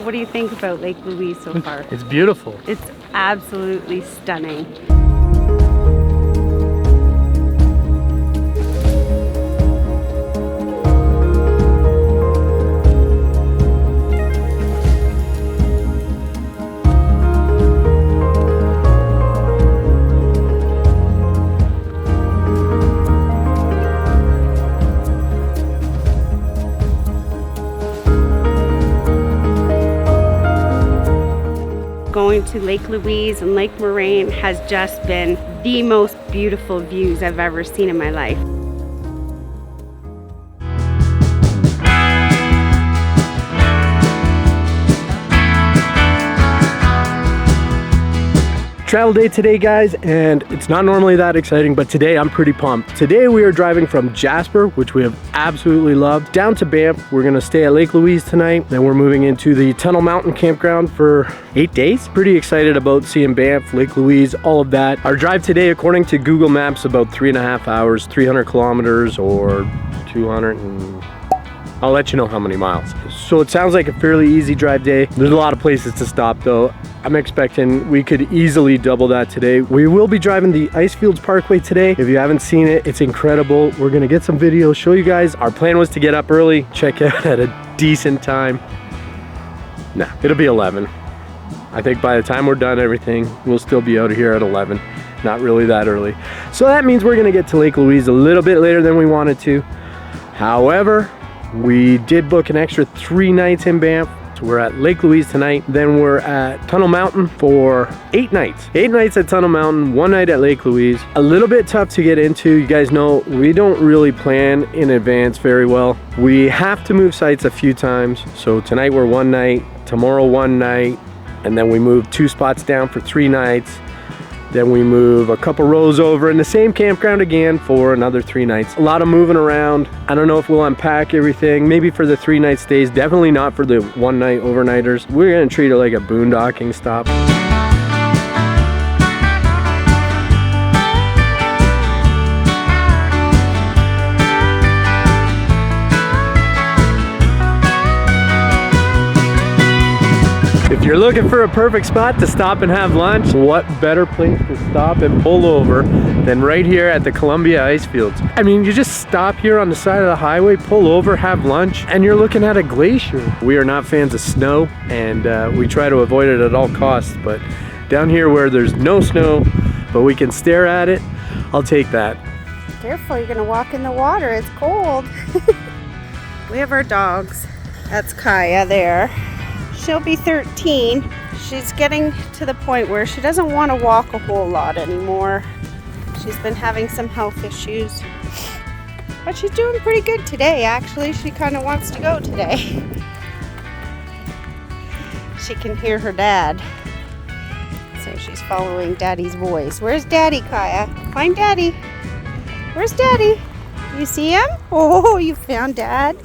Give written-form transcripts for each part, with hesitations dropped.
What do you think about Lake Louise so far? It's beautiful. It's absolutely stunning. Going to Lake Louise and Lake Moraine has just been the most beautiful views I've ever seen in my life. Travel day today, guys, and it's not normally that exciting, but today I'm pretty pumped. Today we are driving from Jasper, which we have absolutely loved, down to Banff. We're gonna stay at Lake Louise tonight, then we're moving into the Tunnel Mountain Campground for 8 days. Pretty excited about seeing Banff, Lake Louise, all of that. Our drive today, according to Google Maps, about 3.5 hours, 300 kilometers or 200 and I'll let you know how many miles. So it sounds like a fairly easy drive day. There's a lot of places to stop though. I'm expecting we could easily double that today. We will be driving the Icefields Parkway today. If you haven't seen it, it's incredible. We're gonna get some videos, show you guys. Our plan was to get up early, check out at a decent time. Nah, it'll be 11. I think by the time we're done everything, we'll still be out of here at 11. Not really that early. So that means we're gonna get to Lake Louise a little bit later than we wanted to. However, we did book an extra 3 nights in Banff. So we're at Lake Louise tonight, then we're at Tunnel Mountain for 8 nights. 8 nights at Tunnel Mountain, 1 night at Lake Louise. A little bit tough to get into. You guys know we don't really plan in advance very well. We have to move sites a few times. So tonight we're 1 night, tomorrow 1 night, and then we move 2 spots down for 3 nights. Then we move a couple rows over in the same campground again for another 3 nights. A lot of moving around. I don't know if we'll unpack everything. Maybe for the 3 night stays, definitely not for the 1 night overnighters. We're gonna treat it like a boondocking stop. If you're looking for a perfect spot to stop and have lunch, what better place to stop and pull over than right here at the Columbia Icefields? I mean, you just stop here on the side of the highway, pull over, have lunch, and you're looking at a glacier. We are not fans of snow, and we try to avoid it at all costs, but down here where there's no snow, but we can stare at it, I'll take that. Careful, you're gonna walk in the water, it's cold. We have our dogs. That's Kaya there. She'll be 13. She's getting to the point where she doesn't want to walk a whole lot anymore. She's been having some health issues. But she's doing pretty good today, actually. She kind of wants to go today. She can hear her dad. So she's following Daddy's voice. Where's Daddy, Kaya? Find Daddy. Where's Daddy? You see him? Oh, you found Dad.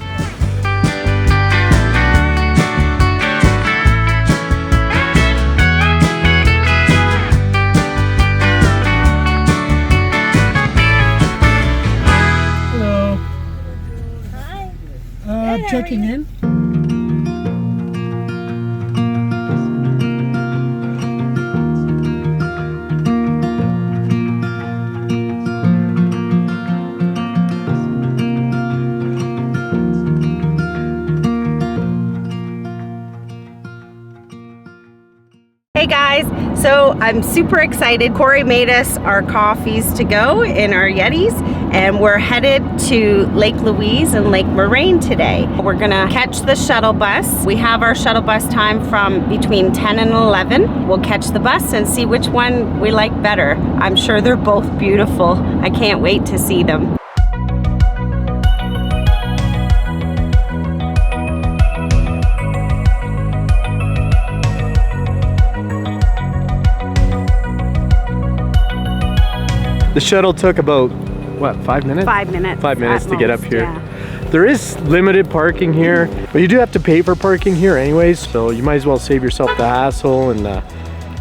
Checking in. Hey guys, so I'm super excited. Cory made us our coffees to go in our Yetis, and we're headed to Lake Louise and Lake Moraine today. We're gonna catch the shuttle bus. We have our shuttle bus time from between 10 and 11. We'll catch the bus and see which one we like better. I'm sure they're both beautiful. I can't wait to see them. The shuttle took about, what, 5 minutes? 5 minutes. 5 minutes to get up here. Yeah. There is limited parking here, but you do have to pay for parking here anyways, so you might as well save yourself the hassle and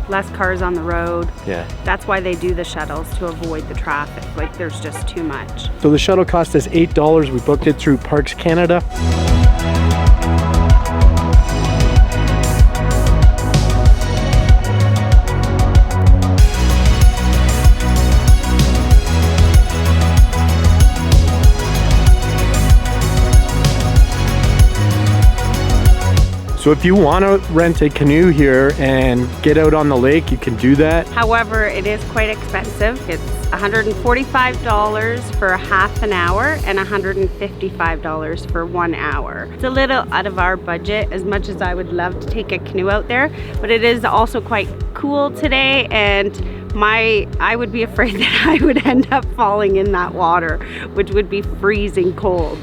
less cars on the road. Yeah. That's why they do the shuttles, to avoid the traffic. Like, there's just too much. So the shuttle cost us $8. We booked it through Parks Canada. So if you want to rent a canoe here and get out on the lake, you can do that. However, it is quite expensive. It's $145 for a half an hour and $155 for 1 hour. It's a little out of our budget, as much as I would love to take a canoe out there, but it is also quite cool today, and I would be afraid that I would end up falling in that water, which would be freezing cold.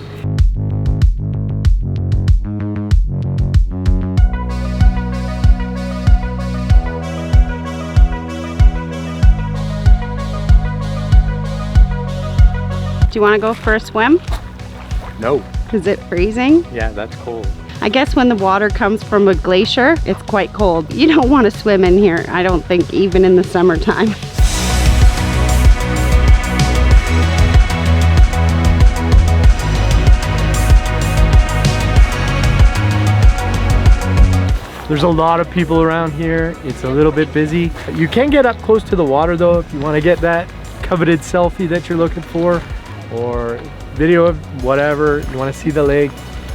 Do you want to go for a swim? No. Is it freezing? Yeah, that's cold. I guess when the water comes from a glacier, it's quite cold. You don't want to swim in here, I don't think, even in the summertime. There's a lot of people around here. It's a little bit busy. You can get up close to the water though if you want to get that coveted selfie that you're looking for, or video of whatever. You want to see the lake.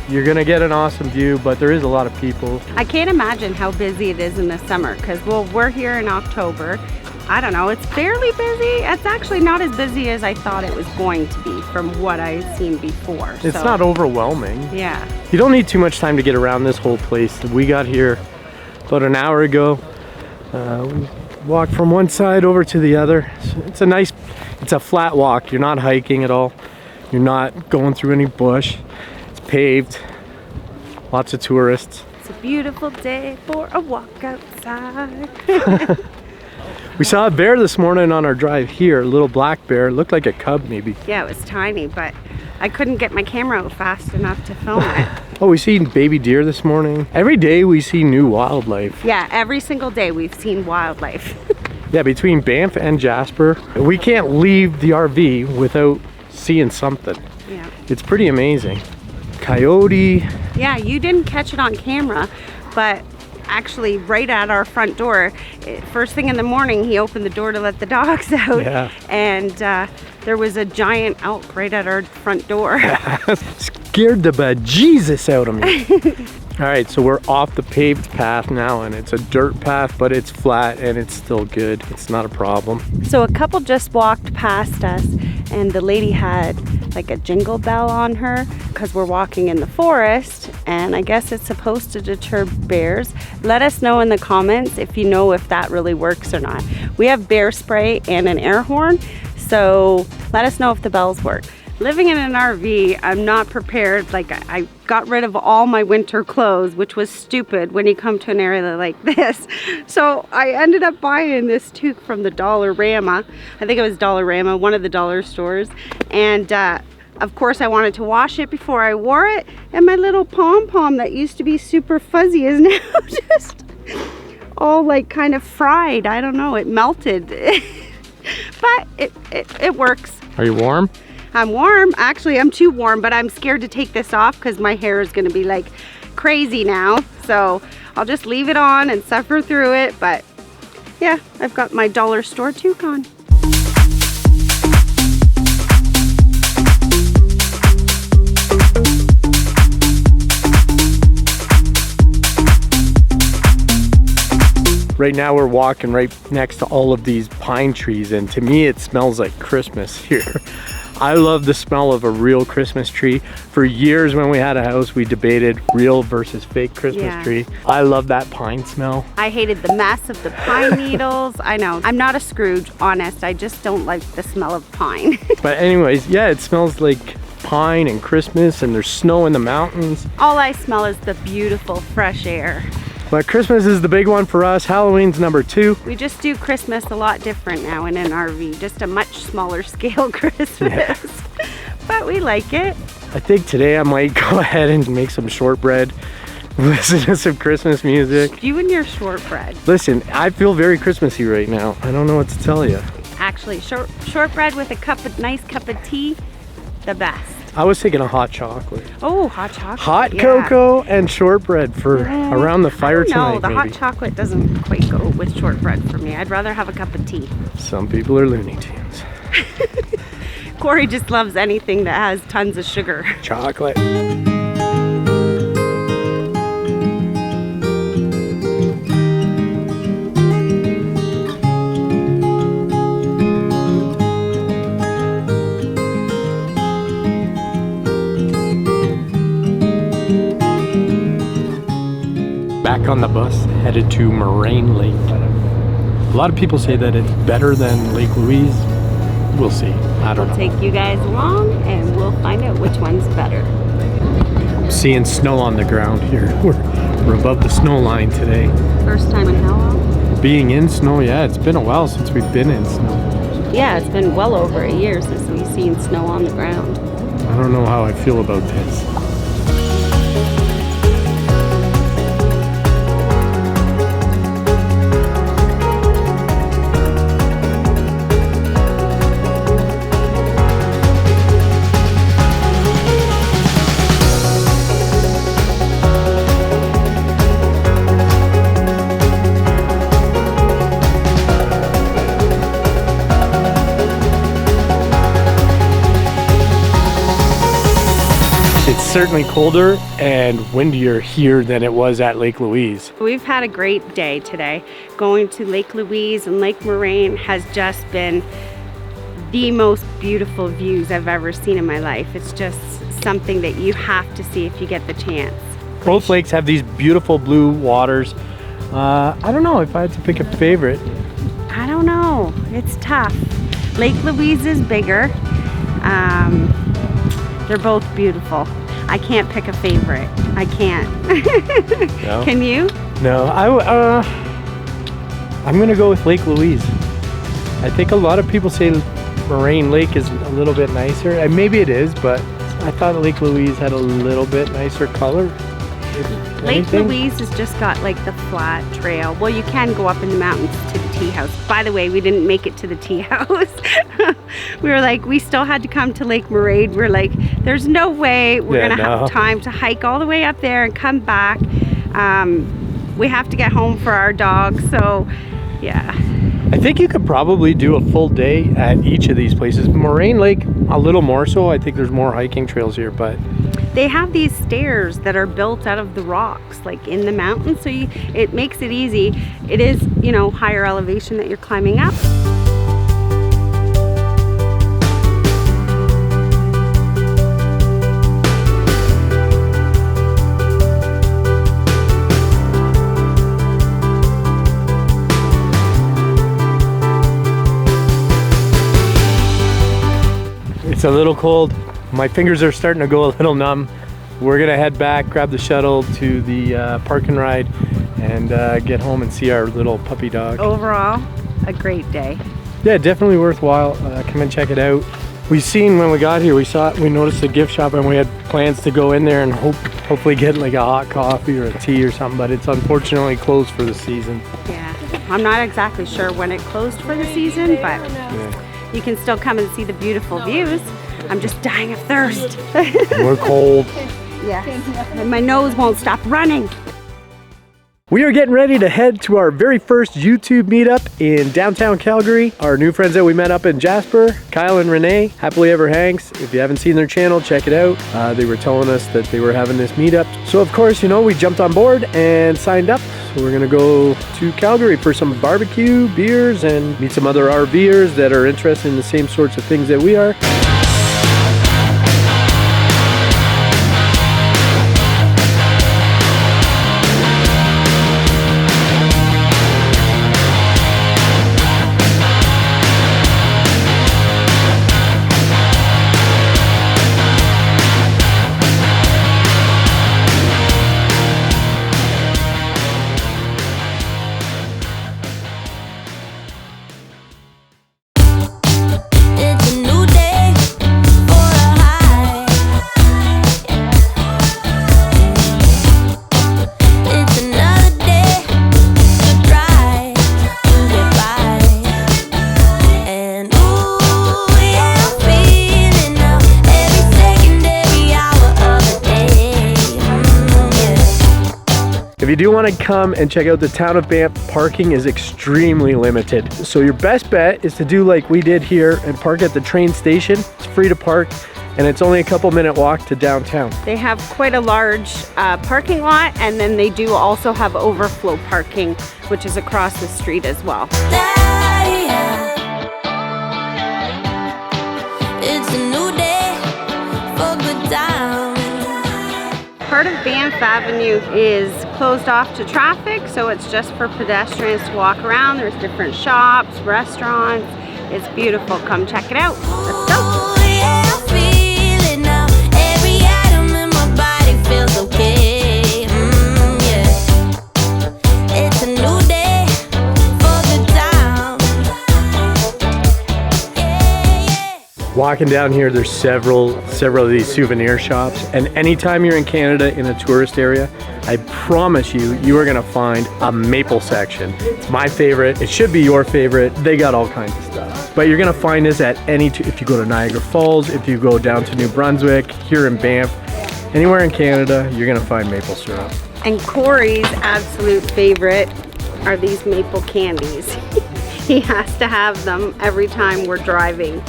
You're gonna get an awesome view, but there is a lot of people. I can't imagine how busy it is in the summer, because well, we're here in October. I don't know, it's fairly busy. It's actually not as busy as I thought it was going to be from what I've seen before. It's not overwhelming. Yeah. You don't need too much time to get around this whole place. We got here about an hour ago. We walked from one side over to the other. So it's a flat walk. You're not hiking at all. You're not going through any bush. It's paved. Lots of tourists. It's a beautiful day for a walk outside. We saw a bear this morning on our drive here, a little black bear. It looked like a cub maybe. Yeah, it was tiny, but I couldn't get my camera out fast enough to film it. Oh, we seen baby deer this morning. Every day we see new wildlife. Yeah, every single day we've seen wildlife. Yeah, between Banff and Jasper, we can't leave the RV without seeing something. Yeah. It's pretty amazing. Coyote. Yeah, you didn't catch it on camera, but actually right at our front door, first thing in the morning, he opened the door to let the dogs out. Yeah. And there was a giant elk right at our front door. Scared the bejesus out of me. All right, so we're off the paved path now, and it's a dirt path, but it's flat and it's still good. It's not a problem. So a couple just walked past us, and the lady had like a jingle bell on her because we're walking in the forest, and I guess it's supposed to deter bears. Let us know in the comments if you know if that really works or not. We have bear spray and an air horn, so let us know if the bells work. Living in an RV, I'm not prepared. Like, I got rid of all my winter clothes, which was stupid when you come to an area like this. So I ended up buying this toque from the Dollarama. I think it was Dollarama, one of the dollar stores. And of course I wanted to wash it before I wore it. And my little pom-pom that used to be super fuzzy is now just all like kind of fried. I don't know, it melted. But it works. Are you warm? I'm warm. Actually, I'm too warm, but I'm scared to take this off because my hair is going to be like crazy now. So I'll just leave it on and suffer through it. But yeah, I've got my dollar store toque on. Right now we're walking right next to all of these pine trees, and to me it smells like Christmas here. I love the smell of a real Christmas tree. For years when we had a house, we debated real versus fake Christmas tree. I love that pine smell. I hated the mess of the pine needles. I know, I'm not a Scrooge, honest. I just don't like the smell of pine. But anyways, yeah, it smells like pine and Christmas, and there's snow in the mountains. All I smell is the beautiful fresh air. But Christmas is the big one for us. Halloween's number 2. We just do Christmas a lot different now in an RV, just a much smaller scale Christmas. Yeah. But we like it. I think today I might go ahead and make some shortbread, listen to some Christmas music. You and your shortbread. Listen, I feel very Christmassy right now. I don't know what to tell you. Actually, shortbread with a nice cup of tea, the best. I was thinking of hot chocolate. Oh, hot chocolate. Hot cocoa and shortbread for around the fire tonight. No, the hot chocolate doesn't quite go with shortbread for me. I'd rather have a cup of tea. Some people are Looney Tunes. Cory just loves anything that has tons of sugar. Chocolate. back on the bus, headed to Moraine Lake. A lot of people say that it's better than Lake Louise. We'll see. I don't know. We'll take you guys along and we'll find out which one's better. I'm seeing snow on the ground here. We're above the snow line today. First time in how long? Being in snow, yeah, it's been a while since we've been in snow. Yeah, it's been well over a year since we've seen snow on the ground. I don't know how I feel about this. It's certainly colder and windier here than it was at Lake Louise. We've had a great day today. Going to Lake Louise and Lake Moraine has just been the most beautiful views I've ever seen in my life. It's just something that you have to see if you get the chance. Both lakes have these beautiful blue waters. I don't know if I had to pick a favorite. I don't know, it's tough. Lake Louise is bigger. They're both beautiful. I can't pick a favorite. I can't. No? Can you? No, I'm gonna go with Lake Louise. I think a lot of people say Moraine Lake is a little bit nicer, and maybe it is, but I thought Lake Louise had a little bit nicer color. Lake Louise has just got like the flat trail. Well, you can go up in the mountains to the tea house. By the way, we didn't make it to the tea house. We were like, we still had to come to Lake Moraine. We're like, there's no way we're gonna have time to hike all the way up there and come back. We have to get home for our dog, so yeah. I think you could probably do a full day at each of these places. Moraine Lake, a little more so. I think there's more hiking trails here, but they have these stairs that are built out of the rocks, like in the mountains, so it makes it easy. It is, you know, higher elevation that you're climbing up. it's a little cold. My fingers are starting to go a little numb. We're gonna head back, grab the shuttle to the park and ride, and get home and see our little puppy dog. Overall, a great day. Yeah, definitely worthwhile. Come and check it out. We seen when we got here, we noticed a gift shop, and we had plans to go in there and hopefully get like a hot coffee or a tea or something, but it's unfortunately closed for the season. Yeah, I'm not exactly sure when it closed for the season, but yeah, you can still come and see the beautiful views. I'm just dying of thirst. We're cold. Yeah, and my nose won't stop running. We are getting ready to head to our very first YouTube meetup in downtown Calgary. Our new friends that we met up in Jasper, Kyle and Renee, Happily Ever Hanks. If you haven't seen their channel, check it out. They were telling us that they were having this meetup. So of course, you know, we jumped on board and signed up. So we're gonna go to Calgary for some barbecue, beers, and meet some other RVers that are interested in the same sorts of things that we are. If you do want to come and check out the town of Banff, parking is extremely limited. So your best bet is to do like we did here and park at the train station. It's free to park and it's only a couple-minute walk to downtown. They have quite a large parking lot, and then they do also have overflow parking, which is across the street as well. part of Banff Avenue is closed off to traffic, so it's just for pedestrians to walk around. There's different shops, restaurants. It's beautiful. Come check it out. Let's go. Feels okay, yeah. It's a new day for the town. Yeah. Walking down here, there's several of these souvenir shops, and anytime you're in Canada in a tourist area, I promise you are gonna find a maple section. It's my favorite. It should be your favorite. They got all kinds of stuff. But you're gonna find this at if you go to Niagara Falls, if you go down to New Brunswick, here in Banff. Anywhere in Canada, you're gonna find maple syrup. And Cory's absolute favorite are these maple candies. He has to have them every time we're driving.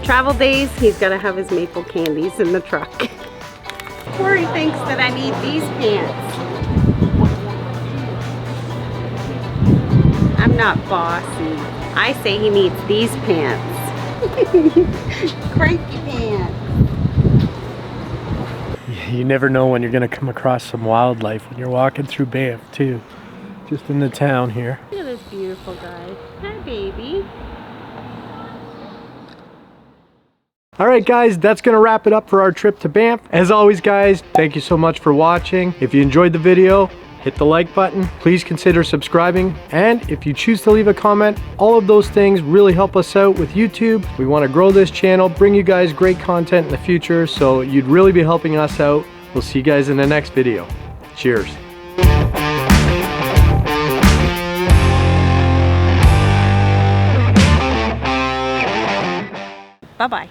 Travel days, he's gotta have his maple candies in the truck. Cory thinks that I need these pants. I'm not bossy. I say he needs these pants. Cranky pants. You never know when you're gonna come across some wildlife when you're walking through Banff too. Just in the town here. Look at this beautiful guy. Hi, baby. All right, guys, that's gonna wrap it up for our trip to Banff. As always, guys, thank you so much for watching. If you enjoyed the video, hit the like button. Please consider subscribing. And if you choose to leave a comment, all of those things really help us out with YouTube. We want to grow this channel, bring you guys great content in the future, so you'd really be helping us out. We'll see you guys in the next video. Cheers. Bye-bye.